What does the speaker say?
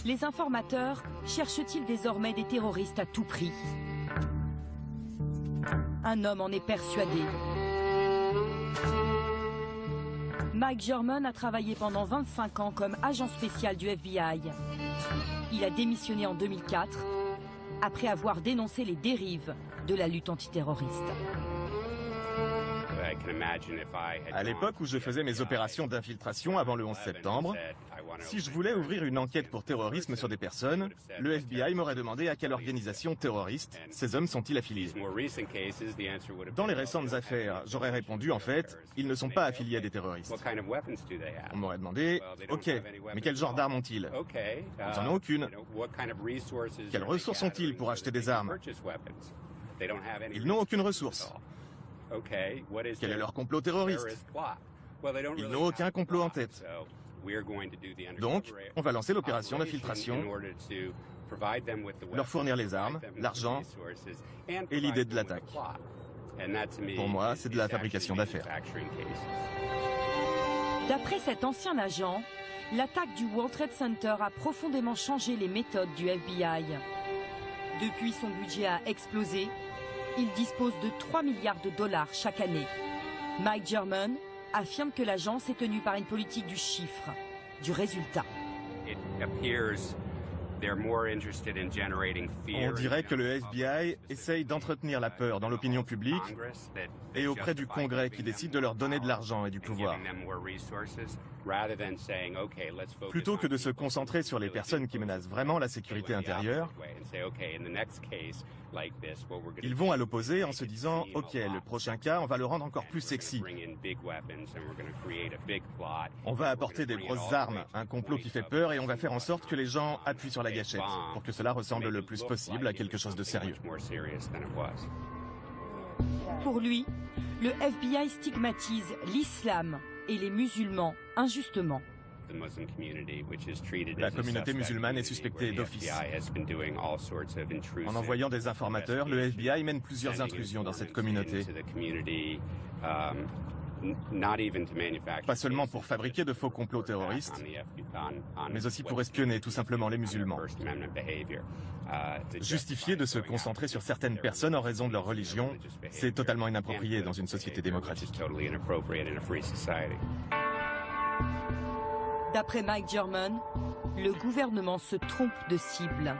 Les informateurs cherchent-ils désormais des terroristes à tout prix? Un homme en est persuadé. Mike German a travaillé pendant 25 ans comme agent spécial du FBI. Il a démissionné en 2004 après avoir dénoncé les dérives de la lutte antiterroriste. À l'époque où je faisais mes opérations d'infiltration avant le 11 septembre, si je voulais ouvrir une enquête pour terrorisme sur des personnes, le FBI m'aurait demandé à quelle organisation terroriste ces hommes sont-ils affiliés. Dans les récentes affaires, j'aurais répondu en fait, ils ne sont pas affiliés à des terroristes. On m'aurait demandé, ok, mais quel genre d'armes ont-ils? Ils n'en ont aucune. Quelles ressources ont-ils pour acheter des armes? Ils n'ont aucune ressource. Quel est leur complot terroriste? Ils n'ont aucun complot en tête. Donc, on va lancer l'opération d'infiltration, leur fournir les armes, l'argent et l'idée de l'attaque. Pour moi, c'est de la fabrication d'affaires. D'après cet ancien agent, l'attaque du World Trade Center a profondément changé les méthodes du FBI. Depuis, son budget a explosé. Il dispose de 3 milliards de dollars chaque année. Mike German affirme que l'agence est tenue par une politique du chiffre, du résultat. On dirait que le FBI essaye d'entretenir la peur dans l'opinion publique et auprès du Congrès qui décide de leur donner de l'argent et du pouvoir. Plutôt que de se concentrer sur les personnes qui menacent vraiment la sécurité intérieure, ils vont à l'opposé en se disant « Ok, le prochain cas, on va le rendre encore plus sexy. On va apporter des grosses armes, un complot qui fait peur et on va faire en sorte que les gens appuient sur la gâchette pour que cela ressemble le plus possible à quelque chose de sérieux. » Pour lui, le FBI stigmatise l'islam et les musulmans injustement. La communauté musulmane est suspectée d'office. En envoyant des informateurs, le FBI mène plusieurs intrusions dans cette communauté. Pas seulement pour fabriquer de faux complots terroristes, mais aussi pour espionner tout simplement les musulmans. Justifier de se concentrer sur certaines personnes en raison de leur religion, c'est totalement inapproprié dans une société démocratique. D'après Mike German, le gouvernement se trompe de cible.